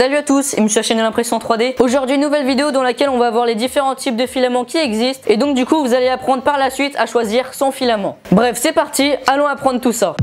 Salut à tous, et sur la chaîne de l'impression 3D. Aujourd'hui, une nouvelle vidéo dans laquelle on va voir les différents types de filaments qui existent. Et donc du coup, vous allez apprendre par la suite à choisir son filament. Bref, c'est parti, allons apprendre tout ça.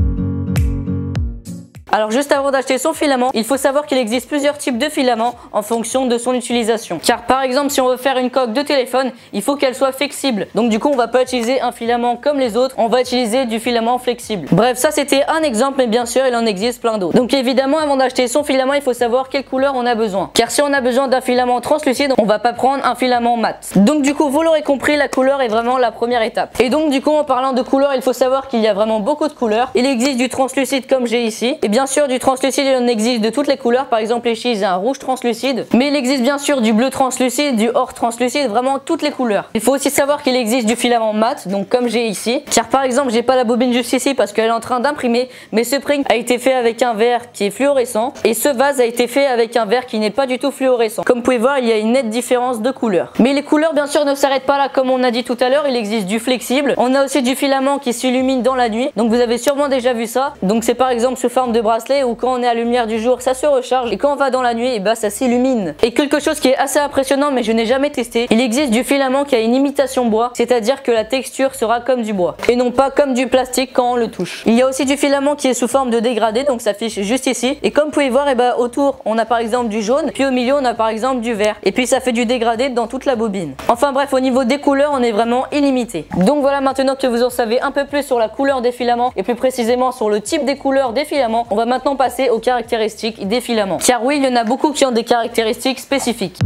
Alors juste avant d'acheter son filament, il faut savoir qu'il existe plusieurs types de filaments en fonction de son utilisation. Car par exemple, si on veut faire une coque de téléphone, il faut qu'elle soit flexible. Donc du coup, on va pas utiliser un filament comme les autres, on va utiliser du filament flexible. Bref, ça c'était un exemple, mais bien sûr, il en existe plein d'autres. Donc évidemment, avant d'acheter son filament, il faut savoir quelle couleur on a besoin. Car si on a besoin d'un filament translucide, on va pas prendre un filament mat. Donc du coup, vous l'aurez compris, la couleur est vraiment la première étape. Et donc du coup, en parlant de couleur, il faut savoir qu'il y a vraiment beaucoup de couleurs. Il existe du translucide comme j'ai ici. Et bien sûr, du translucide, il en existe de toutes les couleurs. Par exemple, les cheese, un rouge translucide. Mais il existe bien sûr du bleu translucide, du or translucide, vraiment toutes les couleurs. Il faut aussi savoir qu'il existe du filament mat, donc comme j'ai ici. Car par exemple, j'ai pas la bobine juste ici parce qu'elle est en train d'imprimer. Mais ce print a été fait avec un verre qui est fluorescent. Et ce vase a été fait avec un verre qui n'est pas du tout fluorescent. Comme vous pouvez voir, il y a une nette différence de couleur. Mais les couleurs, bien sûr, ne s'arrêtent pas là. Comme on a dit tout à l'heure, il existe du flexible. On a aussi du filament qui s'illumine dans la nuit. Donc vous avez sûrement déjà vu ça. Donc c'est par exemple sous forme de bracelet, ou quand on est à la lumière du jour, ça se recharge, et quand on va dans la nuit, et bah ça s'illumine. Et quelque chose qui est assez impressionnant, mais je n'ai jamais testé, il existe du filament qui a une imitation bois, c'est-à-dire que la texture sera comme du bois et non pas comme du plastique quand on le touche. Il y a aussi du filament qui est sous forme de dégradé, donc ça affiche juste ici, et comme vous pouvez voir, et bah autour on a par exemple du jaune, puis au milieu on a par exemple du vert, et puis ça fait du dégradé dans toute la bobine. Enfin bref, au niveau des couleurs, on est vraiment illimité. Donc voilà, maintenant que vous en savez un peu plus sur la couleur des filaments et plus précisément sur le type des couleurs des filaments, on va maintenant passer aux caractéristiques des filaments. Car oui, il y en a beaucoup qui ont des caractéristiques spécifiques.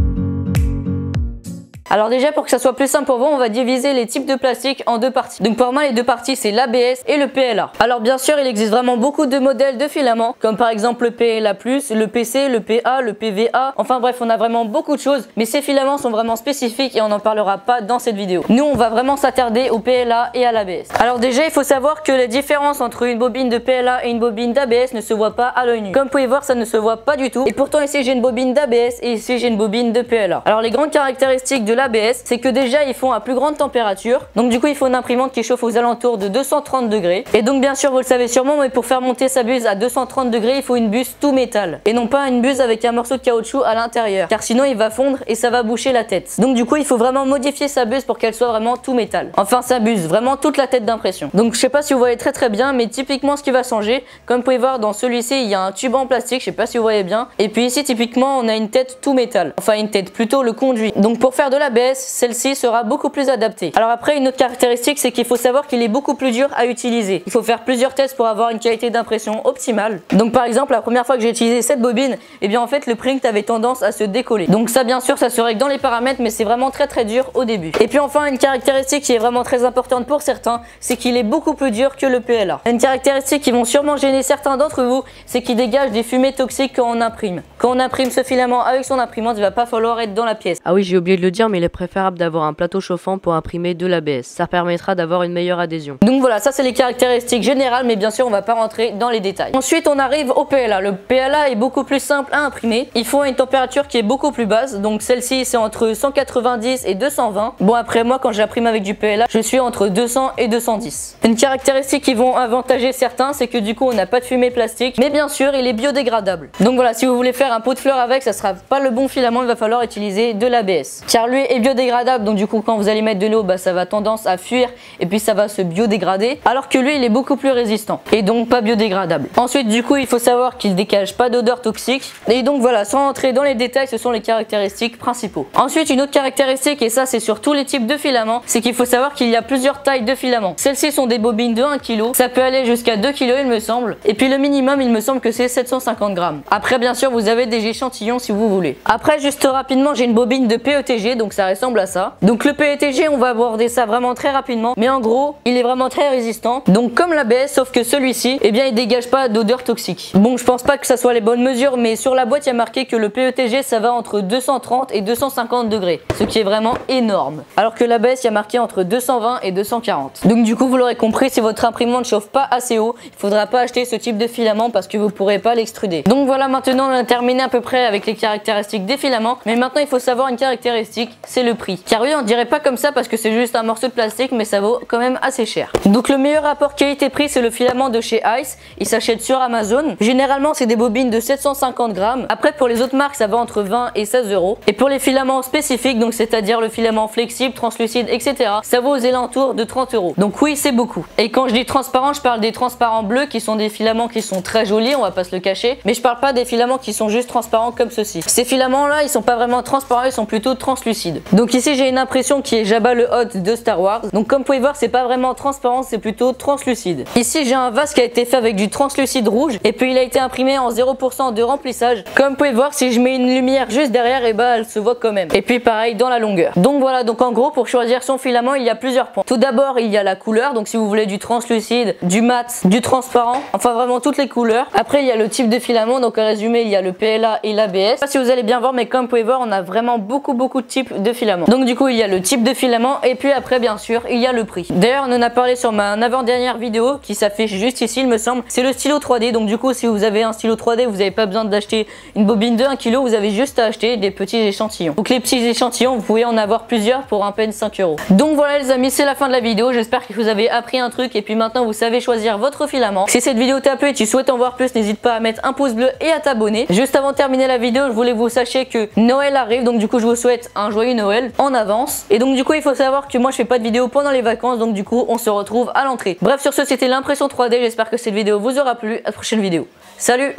Alors déjà, pour que ça soit plus simple pour vous, on va diviser les types de plastique en deux parties. Donc pour moi, les deux parties, c'est l'ABS et le PLA. Alors bien sûr, il existe vraiment beaucoup de modèles de filaments, comme par exemple le PLA+, le PC, le PA, le PVA. Enfin bref, on a vraiment beaucoup de choses, mais ces filaments sont vraiment spécifiques et on n'en parlera pas dans cette vidéo. Nous, on va vraiment s'attarder au PLA et à l'ABS. Alors déjà, il faut savoir que la différence entre une bobine de PLA et une bobine d'ABS ne se voit pas à l'œil nu. Comme vous pouvez voir, ça ne se voit pas du tout. Et pourtant, ici, j'ai une bobine d'ABS et ici, j'ai une bobine de PLA. Alors les grandes caractéristiques de l'ABS, c'est que déjà ils font à plus grande température, donc du coup il faut une imprimante qui chauffe aux alentours de 230 degrés, et donc bien sûr vous le savez sûrement, mais pour faire monter sa buse à 230 degrés il faut une buse tout métal et non pas une buse avec un morceau de caoutchouc à l'intérieur, car sinon il va fondre et ça va boucher la tête. Donc du coup il faut vraiment modifier sa buse pour qu'elle soit vraiment tout métal, enfin sa buse, vraiment toute la tête d'impression. Donc je sais pas si vous voyez très bien, mais typiquement ce qui va changer, comme vous pouvez voir dans celui-ci il y a un tube en plastique, je sais pas si vous voyez bien, et puis ici typiquement on a une tête tout métal, enfin une tête, plutôt le conduit. Donc pour faire de l'ABS, celle-ci sera beaucoup plus adaptée. Alors après, une autre caractéristique, c'est qu'il faut savoir qu'il est beaucoup plus dur à utiliser. Il faut faire plusieurs tests pour avoir une qualité d'impression optimale. Donc par exemple, la première fois que j'ai utilisé cette bobine, et bien en fait le print avait tendance à se décoller. Donc ça bien sûr ça se règle dans les paramètres, mais c'est vraiment très dur au début. Et puis enfin, une caractéristique qui est vraiment très importante pour certains, c'est qu'il est beaucoup plus dur que le PLA. Une caractéristique qui vont sûrement gêner certains d'entre vous, c'est qu'il dégage des fumées toxiques quand on imprime. Quand on imprime ce filament avec son imprimante, il va pas falloir être dans la pièce. Ah oui, j'ai oublié de le dire, mais il est préférable d'avoir un plateau chauffant pour imprimer de l'ABS. Ça permettra d'avoir une meilleure adhésion. Donc voilà, ça c'est les caractéristiques générales, mais bien sûr on va pas rentrer dans les détails. Ensuite on arrive au PLA. Le PLA est beaucoup plus simple à imprimer. Il faut une température qui est beaucoup plus basse, donc celle-ci c'est entre 190 et 220. Bon après moi quand j'imprime avec du PLA, je suis entre 200 et 210. Une caractéristique qui vont avantager certains, c'est que du coup on n'a pas de fumée plastique, mais bien sûr il est biodégradable. Donc voilà, si vous voulez faire un pot de fleurs avec, ça sera pas le bon filament, il va falloir utiliser de l'ABS. Car lui est biodégradable, donc du coup quand vous allez mettre de l'eau, bah, ça va tendance à fuir et puis ça va se biodégrader, alors que lui il est beaucoup plus résistant et donc pas biodégradable. Ensuite du coup il faut savoir qu'il dégage pas d'odeur toxique, et donc voilà, sans entrer dans les détails, ce sont les caractéristiques principaux. Ensuite une autre caractéristique, et ça c'est sur tous les types de filaments, c'est qu'il faut savoir qu'il y a plusieurs tailles de filaments. Celles-ci sont des bobines de 1 kg, ça peut aller jusqu'à 2 kg il me semble, et puis le minimum il me semble que c'est 750 grammes. Après bien sûr vous avez des échantillons si vous voulez. Après juste rapidement, j'ai une bobine de PETG, donc ça ressemble à ça. Donc le PETG on va aborder ça vraiment très rapidement, mais en gros il est vraiment très résistant, donc comme l'ABS, sauf que celui-ci, eh bien il dégage pas d'odeur toxique. Bon, je pense pas que ça soit les bonnes mesures, mais sur la boîte il y a marqué que le PETG ça va entre 230 et 250 degrés, ce qui est vraiment énorme, alors que l'ABS il y a marqué entre 220 et 240. Donc du coup vous l'aurez compris, si votre imprimante ne chauffe pas assez haut, il faudra pas acheter ce type de filament parce que vous pourrez pas l'extruder. Donc voilà, maintenant on a terminé terminé à peu près avec les caractéristiques des filaments, mais maintenant il faut savoir une caractéristique, c'est le prix. Car oui, on dirait pas comme ça parce que c'est juste un morceau de plastique, mais ça vaut quand même assez cher. Donc le meilleur rapport qualité-prix, c'est le filament de chez Ice. Il s'achète sur Amazon. Généralement, c'est des bobines de 750 grammes. Après, pour les autres marques, ça va entre 20 et 16 euros. Et pour les filaments spécifiques, donc c'est-à-dire le filament flexible, translucide, etc., ça vaut aux alentours de 30 euros. Donc oui, c'est beaucoup. Et quand je dis transparent, je parle des transparents bleus qui sont des filaments qui sont très jolis, on va pas se le cacher. Mais je parle pas des filaments qui sont juste transparents comme ceci. Ces filaments-là, ils sont pas vraiment transparents, ils sont plutôt translucides. Donc ici, j'ai une impression qui est Jabba le Hutt de Star Wars. Donc comme vous pouvez voir, c'est pas vraiment transparent, c'est plutôt translucide. Ici, j'ai un vase qui a été fait avec du translucide rouge et puis il a été imprimé en 0% de remplissage. Comme vous pouvez voir, si je mets une lumière juste derrière, et bah elle se voit quand même. Et puis pareil dans la longueur. Donc voilà, donc en gros, pour choisir son filament, il y a plusieurs points. Tout d'abord, il y a la couleur. Donc si vous voulez du translucide, du mat, du transparent, enfin vraiment toutes les couleurs. Après, il y a le type de filament. Donc en résumé, il y a le PLA et l'ABS. Je sais pas si vous allez bien voir, mais comme vous pouvez voir, on a vraiment beaucoup de types de filaments. Donc du coup, il y a le type de filament et puis après, bien sûr, il y a le prix. D'ailleurs, on en a parlé sur ma avant-dernière vidéo qui s'affiche juste ici, il me semble. C'est le stylo 3D. Donc du coup, si vous avez un stylo 3D, vous n'avez pas besoin d'acheter une bobine de 1 kg, vous avez juste à acheter des petits échantillons. Donc les petits échantillons, vous pouvez en avoir plusieurs pour à peine 5 euros. Donc voilà les amis, c'est la fin de la vidéo. J'espère que vous avez appris un truc et puis maintenant vous savez choisir votre filament. Si cette vidéo t'a plu et tu souhaites en voir plus, n'hésite pas à mettre un pouce bleu et à t'abonner. Juste avant de terminer la vidéo, je voulais que vous sachiez que Noël arrive, donc du coup je vous souhaite un joyeux Noël en avance. Et donc du coup il faut savoir que moi je fais pas de vidéo pendant les vacances, donc du coup on se retrouve à l'entrée. Bref, sur ce, c'était l'impression 3D. J'espère que cette vidéo vous aura plu. À la prochaine vidéo. Salut!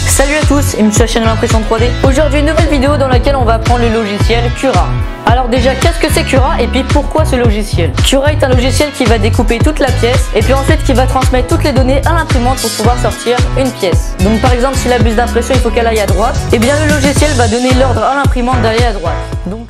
Salut à tous, et bienvenue sur la chaîne l'impression 3D. Aujourd'hui, une nouvelle vidéo dans laquelle on va apprendre le logiciel Cura. Alors déjà, qu'est-ce que c'est Cura et puis pourquoi ce logiciel? Cura est un logiciel qui va découper toute la pièce et puis ensuite qui va transmettre toutes les données à l'imprimante pour pouvoir sortir une pièce. Donc par exemple, si la buse d'impression il faut qu'elle aille à droite, et bien le logiciel va donner l'ordre à l'imprimante d'aller à droite. Donc